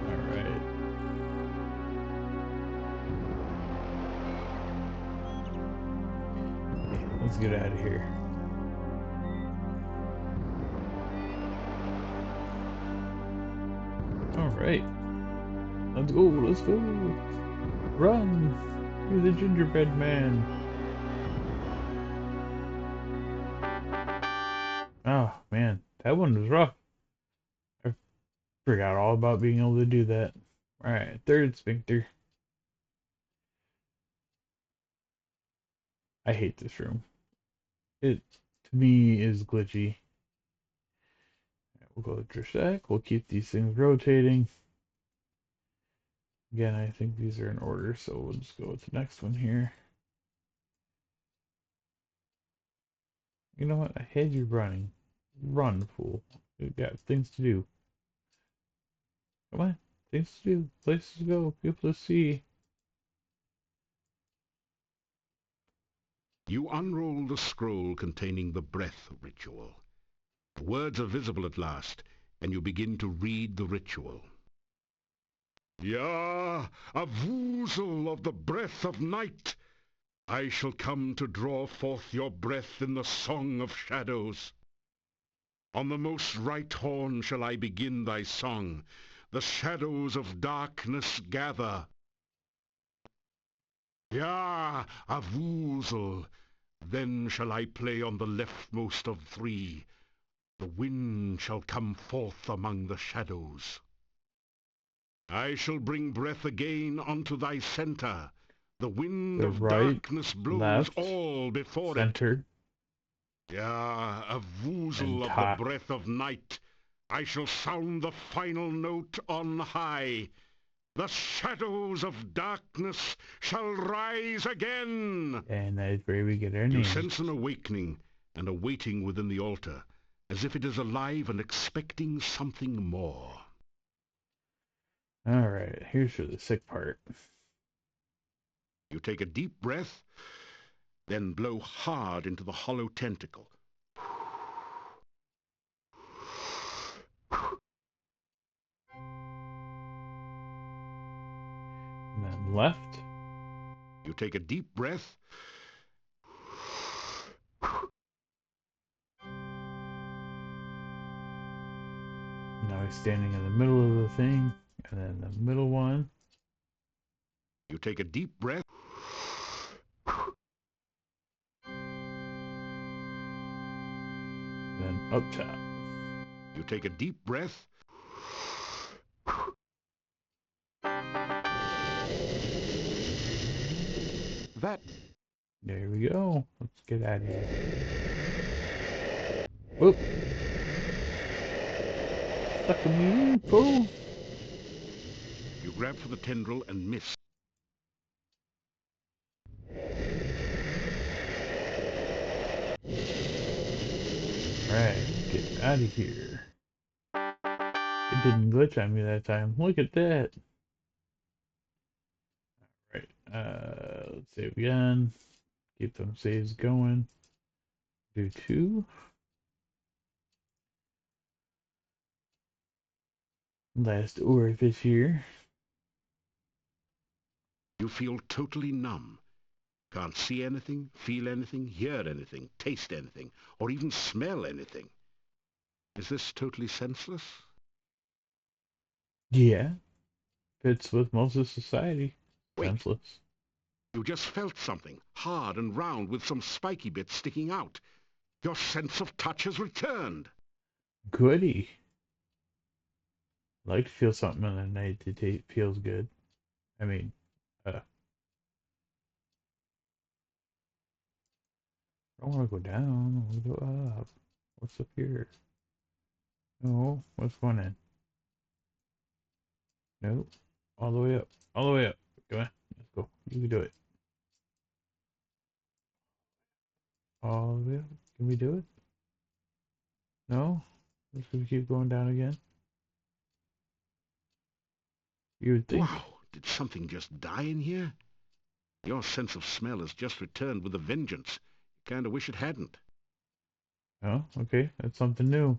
Alright. Let's get out of here. Alright. Let's go, let's go. Run! You're the gingerbread man. Oh, man. That one was rough. I forgot all about being able to do that. Alright, third sphincter. I hate this room. It, to me, is glitchy. We'll go to Drishak. We'll keep these things rotating. Again, I think these are in order, so we'll just go with the next one here. You know what? I had you running. Run, fool. We've got things to do. Come on. Things to do. Places to go. People to see. You unroll the scroll containing the breath ritual. The words are visible at last, and you begin to read the ritual. Ya, a woozle of the breath of night, I shall come to draw forth your breath in the song of shadows. On the most right horn shall I begin thy song. The shadows of darkness gather. Ya, a woozle. Then shall I play on the leftmost of three. The wind shall come forth among the shadows. I shall bring breath again unto thy center. The wind The of right, darkness blows left, all before it. center, Yeah, a and woozle of the top. breath of night. I shall sound the final note on high. The shadows of darkness shall rise again. And that's where we get our You names. sense an awakening and a waiting within the altar, as if it is alive and expecting something more. Alright, here's for the sick part. You take a deep breath, then blow hard into the hollow tentacle. And then left. You take a deep breath. Now he's standing in the middle of the thing, and then the middle one. You take a deep breath. Then up top. You take a deep breath. That... There we go. Let's get out of here. Whoop. Stuck me in, fool. You grab for the tendril and miss. Alright, get out of here. It didn't glitch on me that time. Look at that. Alright, let's save again. Keep them saves going. Do 2. Last orifice here. You feel totally numb. Can't see anything, feel anything, hear anything, taste anything, or even smell anything. Is this totally senseless? Yeah. Fits with most of society. Wait. Senseless. You just felt something, hard and round with some spiky bits sticking out. Your sense of touch has returned. Goody. I like to feel something in the night that feels good. I mean, I don't want to go down. I want to go up. What's up here? No, what's going in? Nope. All the way up. All the way up. Come on. Let's go. You can do it. All the way up. Can we do it? No? Let's just keep going down again. You would think. Wow, did something just die in here? Your sense of smell has just returned with a vengeance. You kind of wish it hadn't. Oh, okay. That's something new.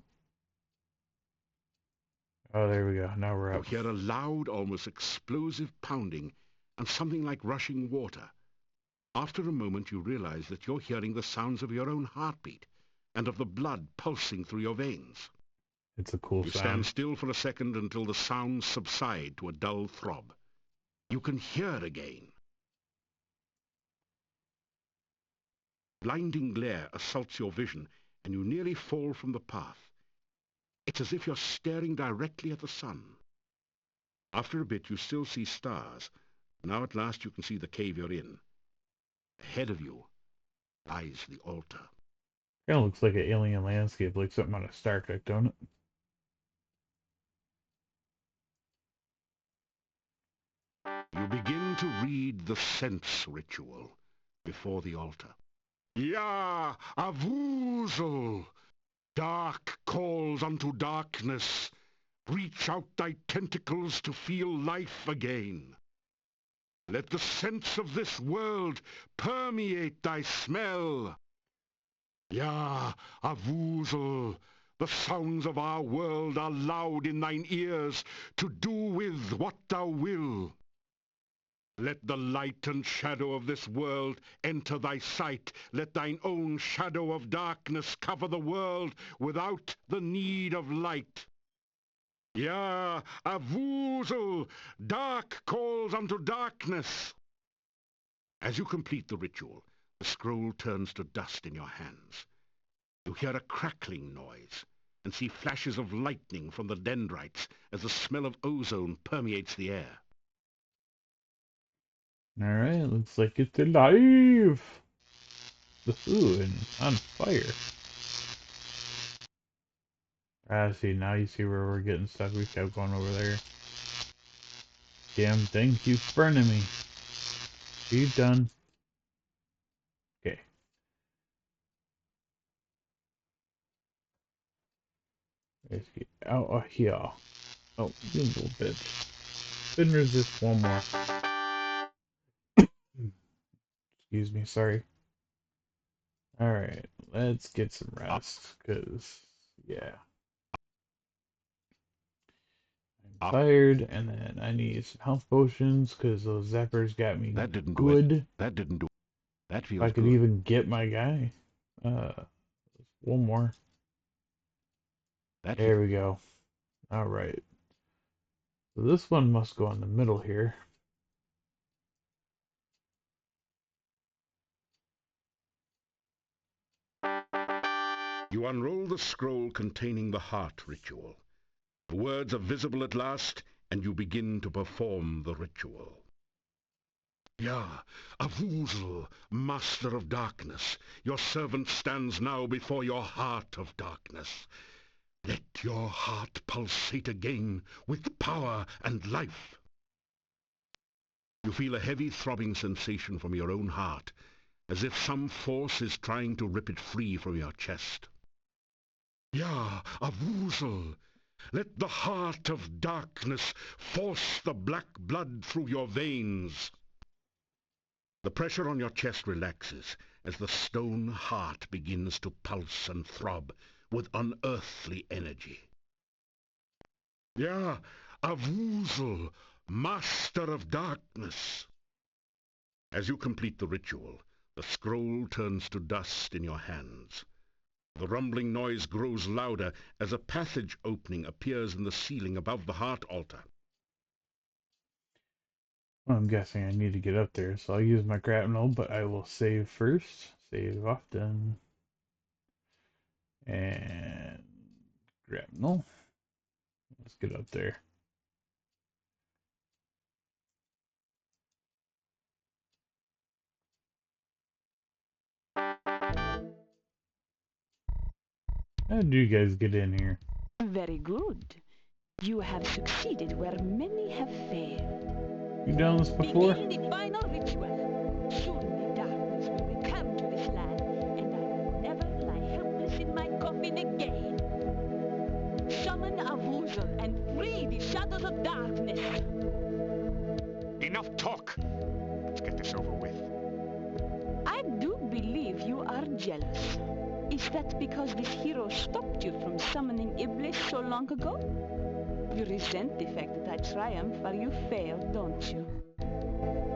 Oh, there we go. Now we're You up. hear a loud, almost explosive pounding and something like rushing water. After a moment, you realize that you're hearing the sounds of your own heartbeat and of the blood pulsing through your veins. It's a cool You sound. stand still for a second until the sounds subside to a dull throb. You can hear again. Blinding glare assaults your vision, and you nearly fall from the path. It's as if you're staring directly at the sun. After a bit, you still see stars. Now at last you can see the cave you're in. Ahead of you lies the altar. Kind of looks like an alien landscape, like something out of Star Trek, don't it? You begin to read the sense ritual before the altar. Ya, Avuzel! Dark calls unto darkness. Reach out thy tentacles to feel life again. Let the sense of this world permeate thy smell. Ya, Avuzel! The sounds of our world are loud in thine ears to do with what thou will. Let the light and shadow of this world enter thy sight. Let thine own shadow of darkness cover the world without the need of light. Ja, a woozle! Dark calls unto darkness! As you complete the ritual, the scroll turns to dust in your hands. You hear a crackling noise and see flashes of lightning from the dendrites as the smell of ozone permeates the air. Alright, looks like it's alive! Ooh, and on fire. Ah, see, now you see where we're getting stuck. We kept going over there. Damn thing keeps burning me. Are you done? Okay. Let's get out of here. Oh, you little bitch. Couldn't resist one more. Excuse me, sorry. Alright, let's get some rest, because, yeah. I'm tired, and then I need some health potions, because those zappers got me That didn't good. do it. That didn't do it. That feels If I could good. even get my guy. One more. There we go. Alright. So this one must go in the middle here. You unroll the scroll containing the heart ritual. The words are visible at last, and you begin to perform the ritual. Ja, Avuzel, master of darkness, your servant stands now before your heart of darkness. Let your heart pulsate again with power and life. You feel a heavy throbbing sensation from your own heart, as if some force is trying to rip it free from your chest. Ja, Avuzel, let the heart of darkness force the black blood through your veins. The pressure on your chest relaxes as the stone heart begins to pulse and throb with unearthly energy. Ja, Avuzel, master of darkness. As you complete the ritual, the scroll turns to dust in your hands. The rumbling noise grows louder as a passage opening appears in the ceiling above the heart altar. Well, I'm guessing I need to get up there, so I'll use my grapnel, but I will save first. Save often. And grapnel. Let's get up there. How do you guys get in here? Very good. You have succeeded where many have failed. You done this before? Begin the final ritual. Soon the darkness will return to this land, and I will never lie helpless in my coffin again. Summon Avuzel and free the shadows of darkness. Enough talk. Let's get this over with. I do believe you are jealous. Is that because this hero stopped you from summoning Iblis so long ago? You resent the fact that I triumph while you fail, don't you?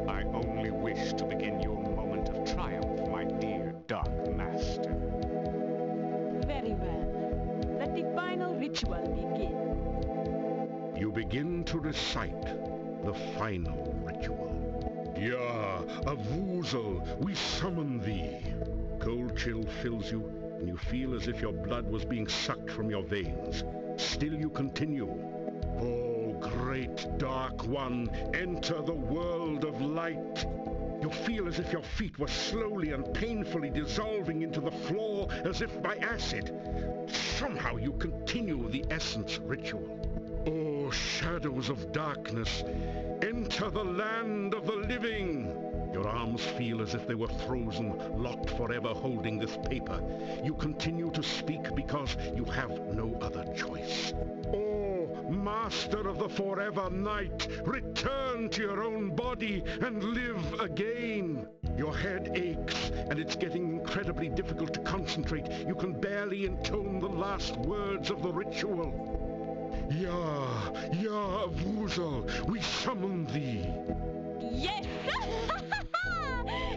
I only wish to begin your moment of triumph, my dear Dark Master. Very well. Let the final ritual begin. You begin to recite the final ritual. Ja, Avuzel, we summon thee. Cold chill fills you, and you feel as if your blood was being sucked from your veins. Still you continue. Oh, great Dark One, enter the world of light. You feel as if your feet were slowly and painfully dissolving into the floor as if by acid. Somehow you continue the essence ritual. Oh, shadows of darkness, enter the land of the living. Your arms feel as if they were frozen, locked forever holding this paper. You continue to speak because you have no other choice. Oh, master of the forever night, return to your own body and live again. Your head aches, and it's getting incredibly difficult to concentrate. You can barely intone the last words of the ritual. Ja, Avuzel, we summon thee. Yes!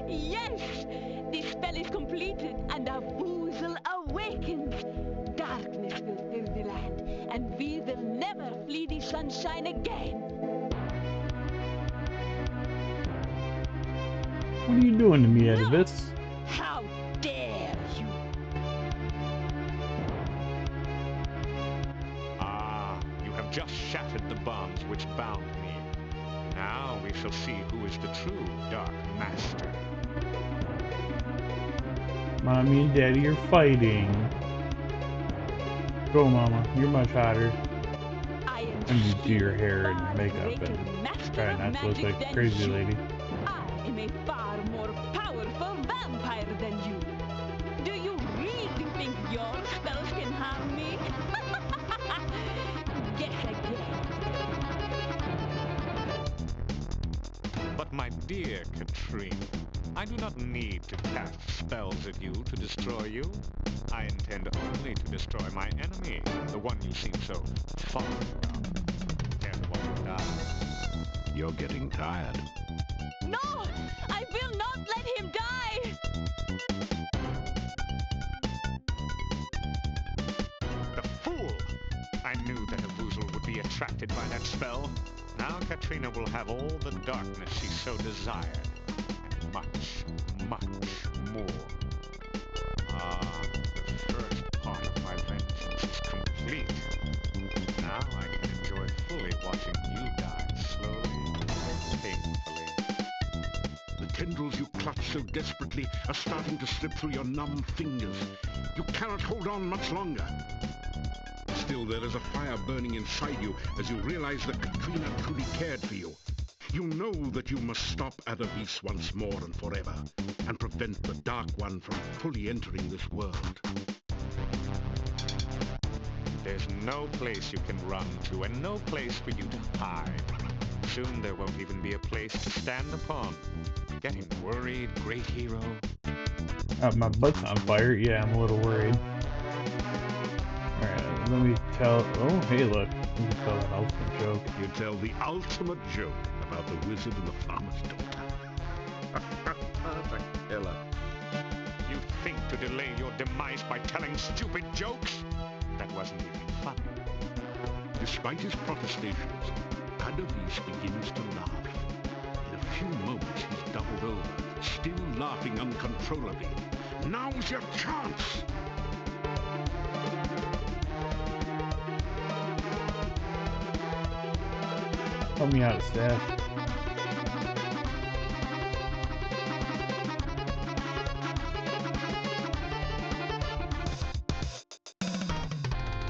Yes! The spell is completed, and our boozle awakens. Darkness will fill the land, and we will never flee the sunshine again. What are you doing to me, Ad No! Avis? How dare you! Ah, you have just shattered the bonds which bound me. Now we shall see who is the true Dark Master. Mommy and Daddy are fighting. Go, Mama. You're much hotter. I am And you do your still hair and far makeup greater and master try of not to look magic like a than crazy you. lady. I am a far more powerful vampire than you. Do you really think your spells can harm me? Guess again. But my dear Katrina, I do not need to cast spells at you to destroy you. I intend only to destroy my enemy, the one you seem so fond of. Care to watch him die? You're getting tired. No! I will not let him die! The fool! I knew that a boozle would be attracted by that spell. Now Katrina will have all the darkness she so desired, and much, much more. Ah, the first part of my vengeance is complete. Now I can enjoy fully watching you die slowly and painfully. The tendrils you clutch so desperately are starting to slip through your numb fingers. You cannot hold on much longer. Still, there is a fire burning inside you as you realize that Katrina truly cared for you. You know that you must stop Ad Avis once more and forever, and prevent the Dark One from fully entering this world. There's no place you can run to, and no place for you to hide. Soon there won't even be a place to stand upon. Getting worried, great hero? My butt's on fire. Yeah, I'm a little worried. Alright, let me tell... Oh, hey, look. Let me tell an ultimate joke. You tell the ultimate joke about the wizard and the farmer's daughter. The killer. You think to delay your demise by telling stupid jokes? That wasn't even funny. Despite his protestations, Ad Avis begins to laugh. In a few moments, he's doubled over, still laughing uncontrollably. Now's your chance! Help me out, staff.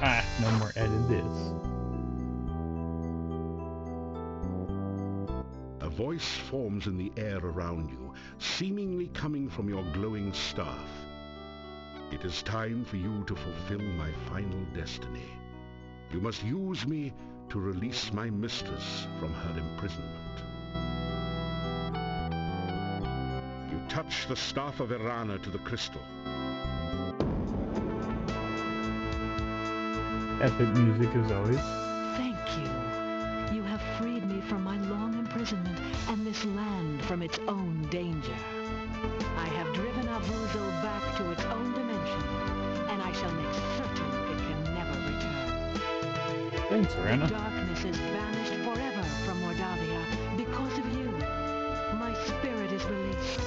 Ah, no more edit this. A voice forms in the air around you, seemingly coming from your glowing staff. It is time for you to fulfill my final destiny. You must use me to release my mistress from her imprisonment. You touch the staff of Erana to the crystal. Epic music as always. Thank you. You have freed me from my long imprisonment and this land from its own danger. I have driven our boozle back to its own dimension, and I shall make certain it can never return. Thanks, The Erana. darkness is banished forever from Mordavia because of you. My spirit is released,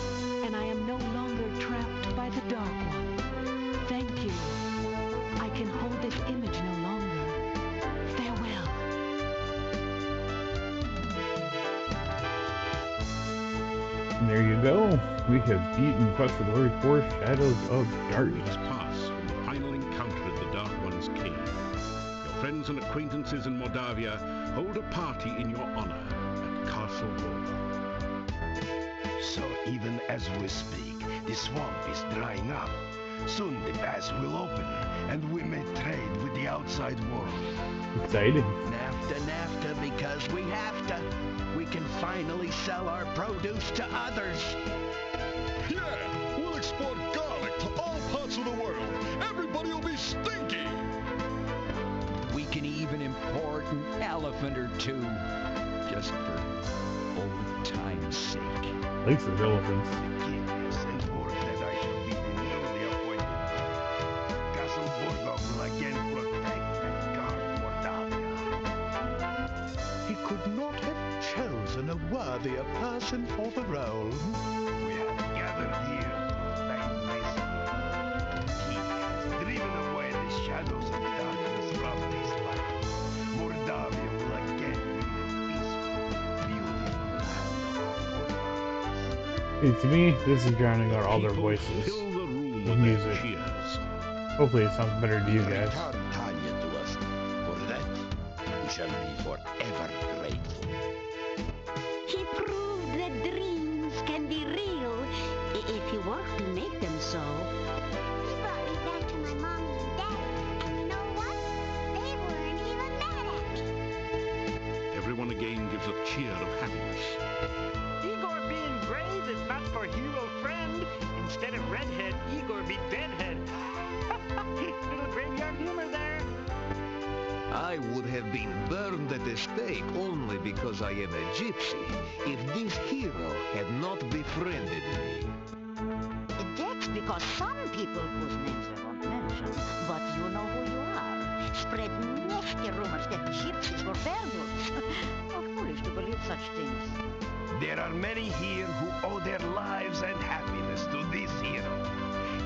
and I am no longer trapped by the Dark One. Thank you. I can hold this image no longer. Farewell. And there you go. We have beaten Quest for Glory 4 Shadows of Darkness. Weeks pass from the final encounter at the Dark One's cave. Your friends and acquaintances in Mordavia hold a party in your honor at Castle Wall. So even as we speak, the swamp is drying up. Soon the pass will open, and we may trade with the outside world. Exciting. NAFTA, because we have to. We can finally sell our produce to others. Yeah, we'll export garlic to all parts of the world. Everybody will be stinky. We can even import an elephant or two, just for old time's Lakes of elephants. The king has sent word that I shall be the newly appointed lord. Castle Borgov will again protect and guard Mordavia. He could not have chosen a worthier person for the role. We have gathered here to thank this king. He has driven away the shadows of darkness from this land. Mordavia will again be the peaceful, beautiful land of our forefathers. Hey, to me, this is drowning out all their People voices fill the room with with their music. cheers. Hopefully it sounds better to you guys. Return Tanya to us. For that, we shall be forever grateful. He proved that dreams can be real if you work to make them so. He brought me back to my mommy and daddy. And you know what? They weren't even mad at me. Everyone again gives a cheer of happiness. Igor being brave is not for hero friend. Instead of redhead, Igor be deadhead. Little graveyard humor there. I would have been burned at the stake only because I am a gypsy if this hero had not befriended me. That's because some people whose names I won't mention, but you know who you are, spread nasty rumors that gypsies were werewolves. How foolish to believe such things. There are many here who owe their lives and happiness to this hero.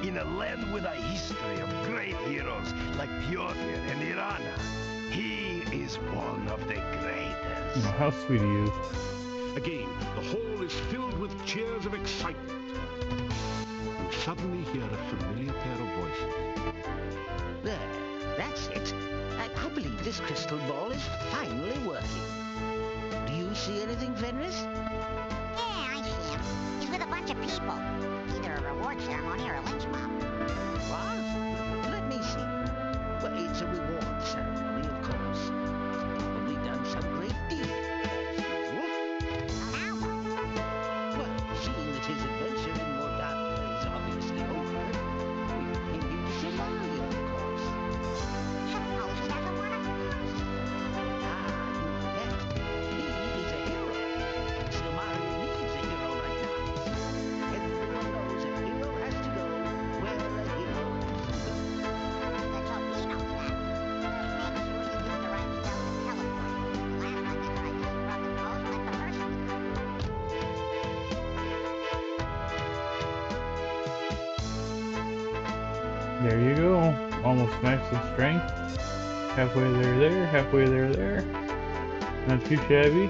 In a land with a history of great heroes like Pyotr and Erana, he is one of the greatest. Oh, how sweet of you. Again, the hall is filled with cheers of excitement. You suddenly hear a familiar pair of voices. There, that's it. I believe this crystal ball is finally working. Do you see anything, Fenris? Yeah, I see him. He's with a bunch of people. Either a reward ceremony or a lynch mob. What? Let me see. Well, it's a reward ceremony, of course. He's probably done some great deed, as usual. Now what? Well, seeing that his adventure in Mordavia is obviously over, we bring him to Somalia, of course. Suppose he doesn't want to come. Ah, you forget. He is a hero. Somalia needs a hero right now. Everyone knows a hero has to go where a hero has to go. Let's hope he knows that. Make sure you use the right spell to teleport. Last time they tried this, he brought the most like the first one. There you go. Almost max in strength. Halfway there, halfway there. Not too shabby.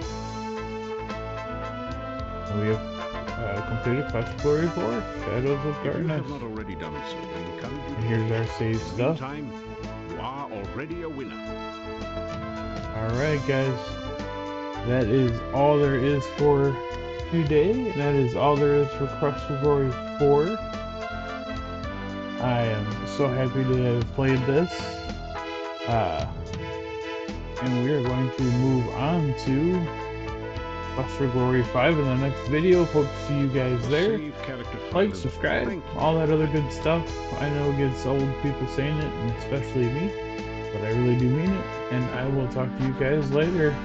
We have completed Quest Glory 4, Shadows of If you Darkness. have not already done so, we encourage you And to here's do our so. save In the stuff. meantime, you are already a winner. Alright guys, that is all there is for today. That is all there is for Quest for Glory 4. I am so happy to have played this. And we are going to move on to Quest for Glory 5 in the next video. Hope to see you guys there. Save character Like, files. subscribe, Thank you. all that other good stuff. I know it gets old people saying it, and especially me, but I really do mean it. And I will talk to you guys later.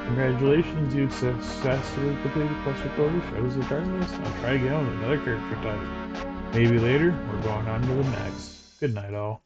Congratulations, you successfully completed Quest for Glory, Shadows of Darkness. I'll try again with another character type. Maybe later, we're going on to the next. Good night, all.